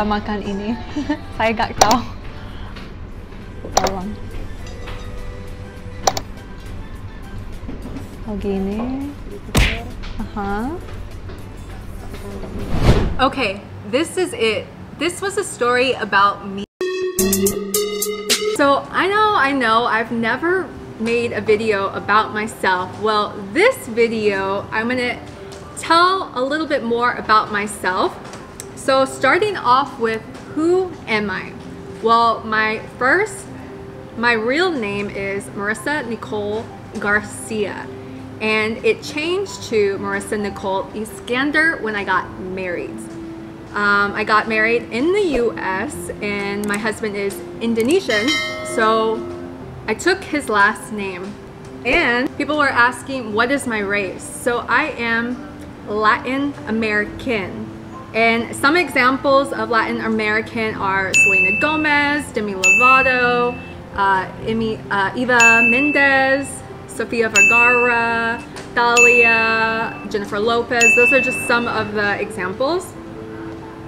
makan ini. Saya gak tahu. Tolong. Oh gini. Okay, this is it. This was a story about me. So I know I've never made a video about myself. Well, this video I'm gonna tell a little bit more about myself. So starting off with, who am I? Well, my real name is Marissa Nicole Garcia, and it changed to Marissa Nicole Iskander when I got married. I got married in the US and my husband is Indonesian, so I took his last name. And people were asking, what is my race? So I am Latin American. And some examples of Latin American are Selena Gomez, Demi Lovato, Eva Mendes, Sofia Vergara, Thalia, Jennifer Lopez. Those are just some of the examples.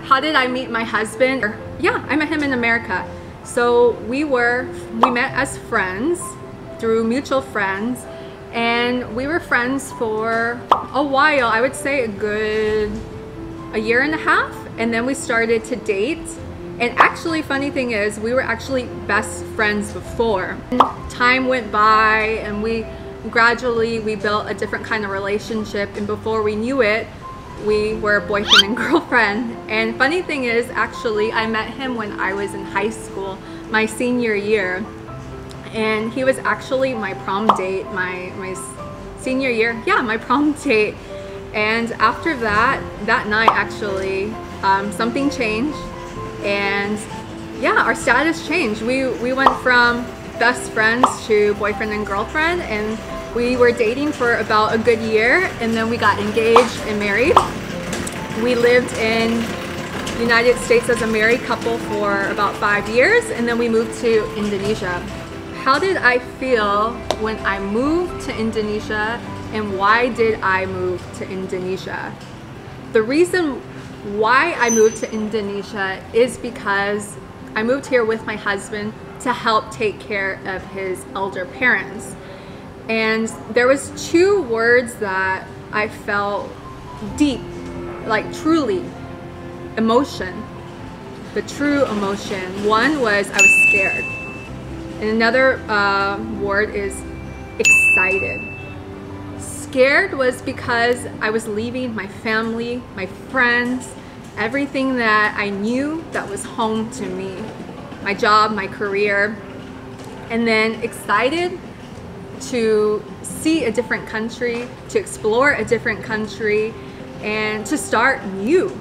How did I meet my husband? Yeah, I met him in America. So we met as friends through mutual friends, and we were friends for a while. I would say a year and a half, and then we started to date. And actually, funny thing is, we were actually best friends before. Time went by and we built a different kind of relationship, and before we knew it, we were boyfriend and girlfriend. And funny thing is, actually, I met him when I was in high school, my senior year. And he was actually my prom date, my senior year. Yeah, my prom date. And after that night, actually, something changed. And yeah, our status changed. We went from best friends to boyfriend and girlfriend, and we were dating for about a good year, and then we got engaged and married. We lived in the United States as a married couple for about 5 years, and then we moved to Indonesia. How did I feel when I moved to Indonesia, and why did I move to Indonesia? The reason why I moved to Indonesia is because I moved here with my husband to help take care of his elder parents. And there was 2 words that I felt deep, like truly, emotion, the true emotion. One was I was scared, and another word is excited. Scared was because I was leaving my family, my friends, everything that I knew that was home to me, my job, my career. And then excited to see a different country, to explore a different country, and to start a new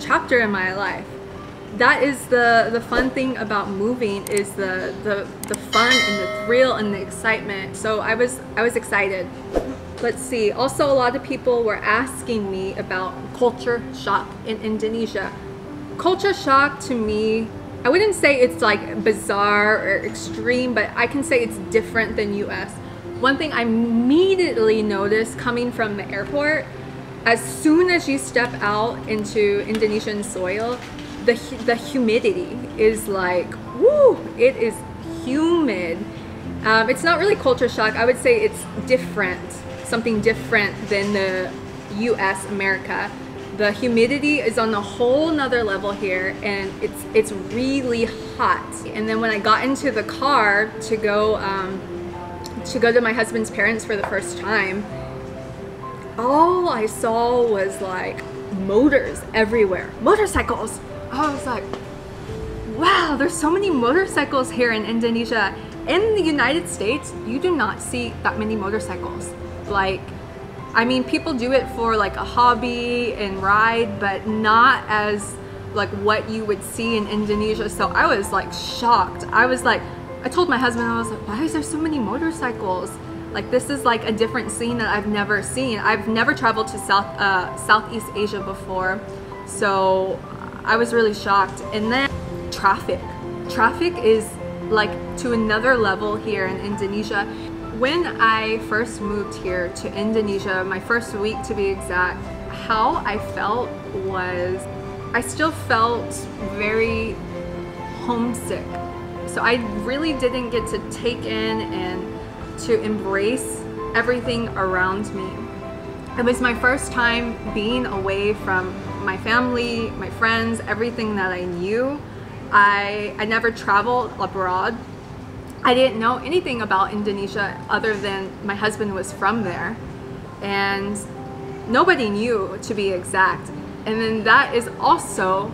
chapter in my life. That is the fun thing about moving, is the fun and the thrill and the excitement. So I was excited. Let's see, also a lot of people were asking me about culture shock in Indonesia. Culture shock to me, I wouldn't say it's like bizarre or extreme, but I can say it's different than US. One thing I immediately noticed coming from the airport, as soon as you step out into Indonesian soil, the humidity is like, woo, it is humid. It's not really culture shock, I would say it's different, something different than the US, America. The humidity is on a whole nother level here, and it's really hot. And then when I got into the car to go to my husband's parents for the first time, all I saw was like motors everywhere, motorcycles. I was like, wow, there's so many motorcycles here in Indonesia. In the United States, you do not see that many motorcycles. Like, I mean, people do it for like a hobby and ride, but not as like what you would see in Indonesia. So I was like shocked. I told my husband, I was like, why is there so many motorcycles? Like, this is like a different scene that I've never seen. I've never traveled to Southeast Asia before. So I was really shocked. And then traffic. Traffic is like to another level here in Indonesia. When I first moved here to Indonesia, my first week to be exact, how I felt was I still felt very homesick. So I really didn't get to take in and to embrace everything around me. It was my first time being away from my family, my friends, everything that I knew. I never traveled abroad. I didn't know anything about Indonesia other than my husband was from there. And nobody knew, to be exact. And then that is also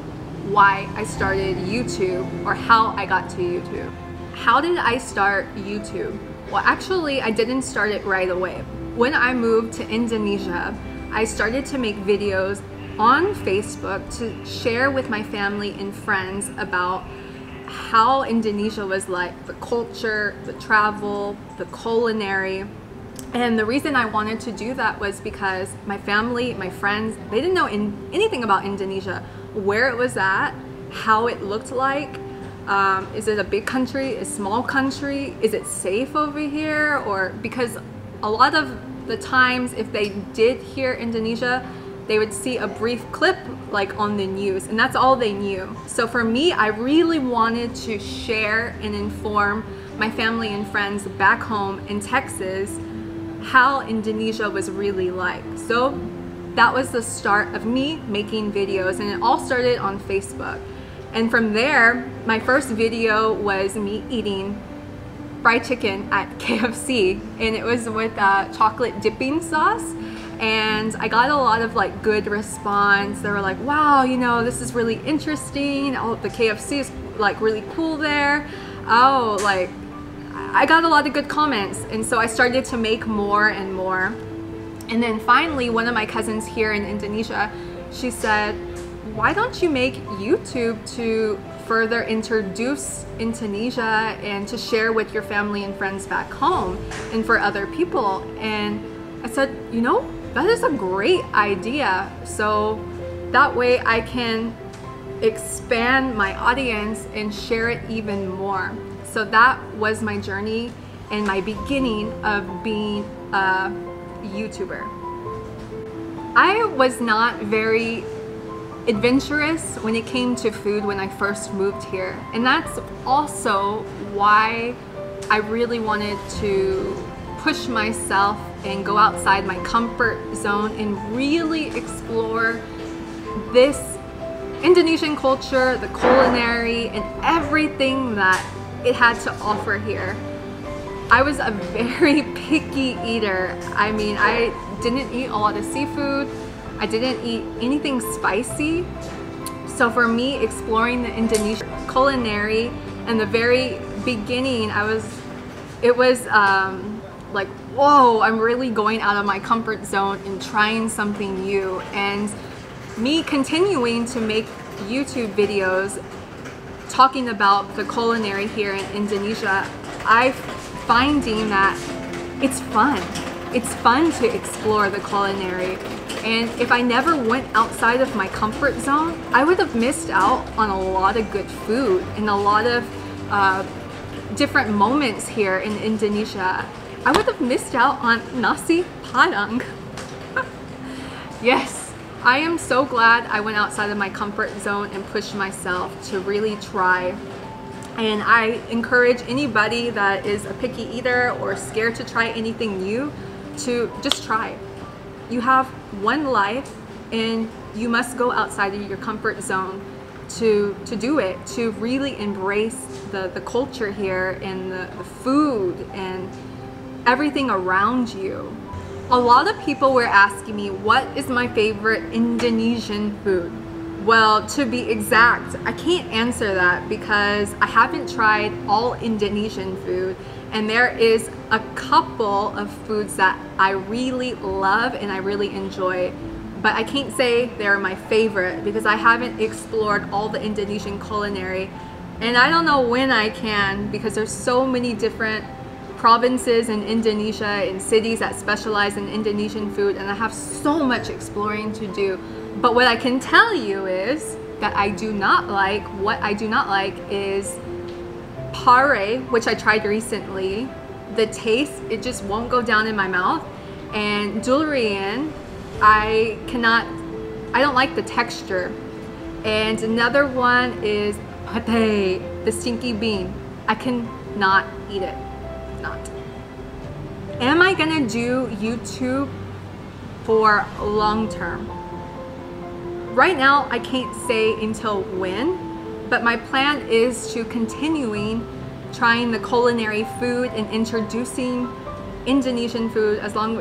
why I started YouTube, or how I got to YouTube. How did I start YouTube? Well, actually, I didn't start it right away. When I moved to Indonesia, I started to make videos on Facebook to share with my family and friends about how Indonesia was like, the culture, the travel, the culinary. And the reason I wanted to do that was because my family, my friends, they didn't know anything about Indonesia, where it was at, how it looked like. Is it a big country, a small country? Is it safe over here? Or because a lot of the times if they did hear Indonesia, they would see a brief clip like on the news, and that's all they knew. So for me, I really wanted to share and inform my family and friends back home in Texas how Indonesia was really like. So that was the start of me making videos, and it all started on Facebook. And from there, my first video was me eating fried chicken at KFC, and it was with chocolate dipping sauce. And I got a lot of like good response. They were like, wow, you know, this is really interesting. Oh, the KFC is like really cool there. Oh, like I got a lot of good comments. And so I started to make more and more. And then finally, one of my cousins here in Indonesia, she said, why don't you make YouTube to further introduce Indonesia and to share with your family and friends back home and for other people? And I said, you know, that is a great idea. So that way I can expand my audience and share it even more. So that was my journey and my beginning of being a YouTuber. I was not very adventurous when it came to food when I first moved here, and that's also why I really wanted to push myself and go outside my comfort zone and really explore this Indonesian culture, the culinary, and everything that it had to offer here. I was a very picky eater. I mean, I didn't eat a lot of seafood. I didn't eat anything spicy. So for me, exploring the Indonesian culinary in the very beginning, it was like, whoa, I'm really going out of my comfort zone and trying something new. And me continuing to make YouTube videos talking about the culinary here in Indonesia, I'm finding that it's fun. It's fun to explore the culinary. And if I never went outside of my comfort zone, I would have missed out on a lot of good food and a lot of different moments here in Indonesia. I would have missed out on nasi padang. Yes, I am so glad I went outside of my comfort zone and pushed myself to really try. And I encourage anybody that is a picky eater or scared to try anything new to just try. You have one life and you must go outside of your comfort zone to do it, to really embrace the culture here and the food and everything around you. A lot of people were asking me, what is my favorite Indonesian food? Well, to be exact, I can't answer that because I haven't tried all Indonesian food, and there is a couple of foods that I really love and I really enjoy, but I can't say they're my favorite because I haven't explored all the Indonesian culinary, and I don't know when I can because there's so many different provinces in Indonesia and cities that specialize in Indonesian food, and I have so much exploring to do. But what I can tell you is that I do not like, what I do not like is pare, which I tried recently. The taste, it just won't go down in my mouth. And durian, I don't like the texture. And another one is pate, the stinky bean. I cannot eat it. Not. Am I gonna do YouTube for long term? Right now, I can't say until when, but my plan is to continuing trying the culinary food and introducing Indonesian food as long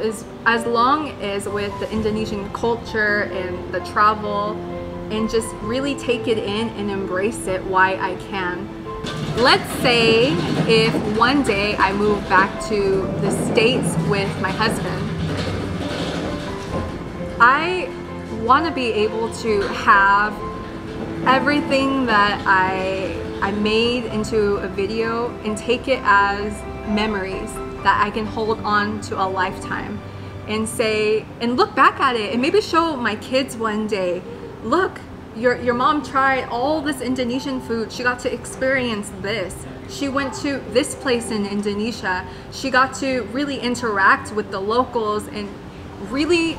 as with the Indonesian culture and the travel, and just really take it in and embrace it while I can. Let's say if one day I move back to the States with my husband, I want to be able to have everything that I made into a video and take it as memories that I can hold on to a lifetime, and say, and look back at it and maybe show my kids one day, look, your mom tried all this Indonesian food. She got to experience this. She went to this place in Indonesia. She got to really interact with the locals and really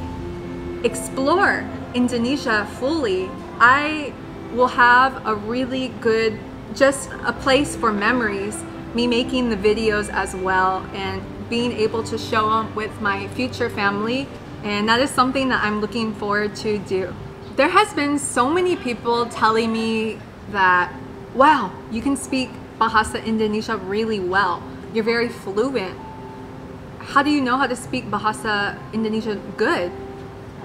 explore Indonesia fully. I will have a really good, just a place for memories, me making the videos as well and being able to show them with my future family, and that is something that I'm looking forward to do. There has been so many people telling me that, wow, you can speak Bahasa Indonesia really well. You're very fluent. How do you know how to speak Bahasa Indonesia good?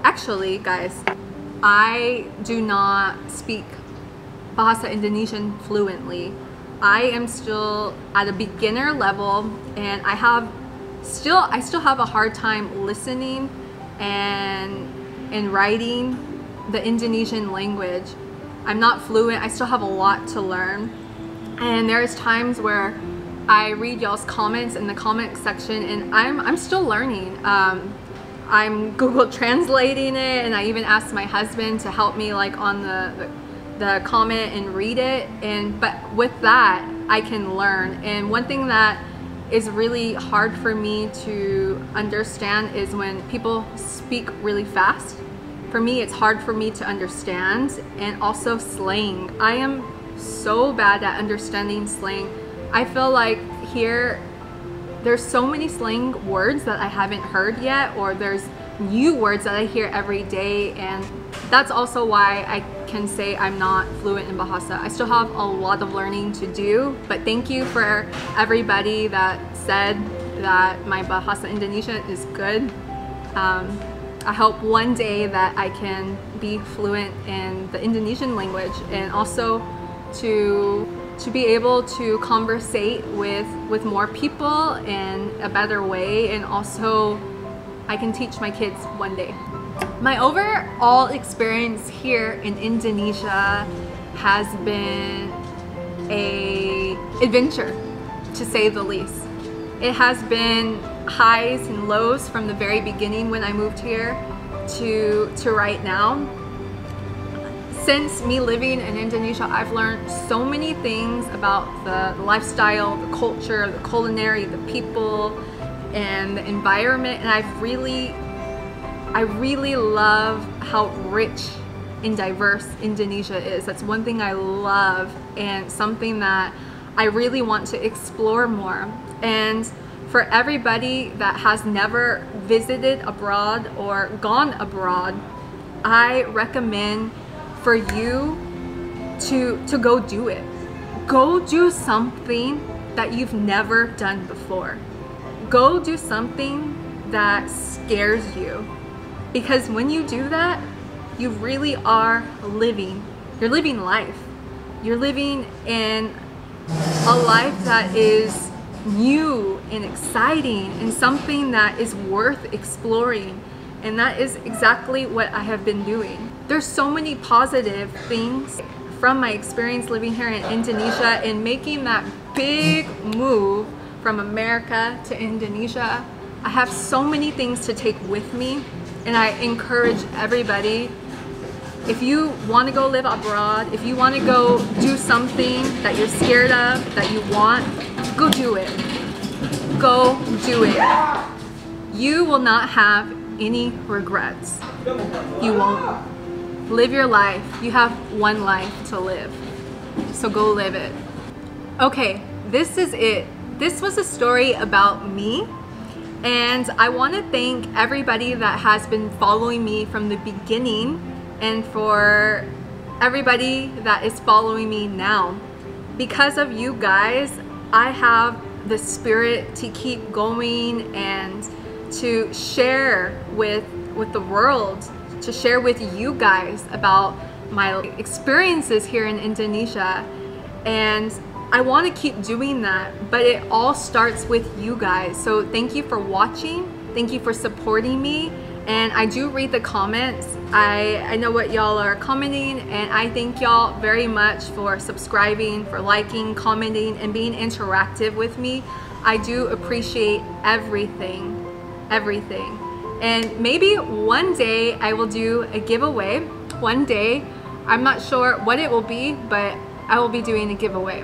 Actually, guys, I do not speak Bahasa Indonesian fluently. I am still at a beginner level, and I still have a hard time listening and writing the Indonesian language. I'm not fluent. I still have a lot to learn, and there's times where I read y'all's comments in the comment section, and I'm still learning. I'm Google translating it, and I even asked my husband to help me like on the comment and read it, but with that I can learn. And one thing that is really hard for me to understand is when people speak really fast. For me, it's hard for me to understand, and also slang. I am so bad at understanding slang. I feel like there's so many slang words that I haven't heard yet, or there's new words that I hear every day, and that's also why I can say I'm not fluent in Bahasa. I still have a lot of learning to do, but thank you for everybody that said that my Bahasa Indonesia is good. I hope one day that I can be fluent in the Indonesian language, and also to be able to conversate with more people in a better way, and also I can teach my kids one day. My overall experience here in Indonesia has been an adventure, to say the least. It has been highs and lows from the very beginning when I moved here to right now. Since me living in Indonesia, I've learned so many things about the lifestyle, the culture, the culinary, the people, and the environment, and I really love how rich and diverse Indonesia is. That's one thing I love, and something that I really want to explore more. And for everybody that has never visited abroad or gone abroad, I recommend for you to go do it. Go do something that you've never done before. Go do something that scares you, because when you do that, you really are living. You're living life. You're living in a life that is new and exciting, and something that is worth exploring. And that is exactly what I have been doing. There's so many positive things from my experience living here in Indonesia and making that big move from America to Indonesia. I have so many things to take with me, and I encourage everybody, if you want to go live abroad, if you want to go do something that you're scared of, that you want, go do it. Go do it. You will not have any regrets. You won't. Live your life. You have one life to live. So go live it. Okay, this is it. This was a story about me. And I want to thank everybody that has been following me from the beginning, and for everybody that is following me now. Because of you guys, I have the spirit to keep going and to share with the world, to share with you guys about my experiences here in Indonesia. And I want to keep doing that, but it all starts with you guys. So thank you for watching. Thank you for supporting me. And I do read the comments. I know what y'all are commenting, and I thank y'all very much for subscribing, for liking, commenting, and being interactive with me. I do appreciate everything, everything. And maybe one day I will do a giveaway. One day, I'm not sure what it will be, but I will be doing a giveaway.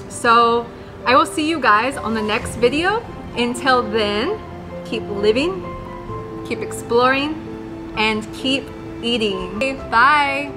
So I will see you guys on the next video. Until then, keep living, keep exploring, and keep eating. Bye.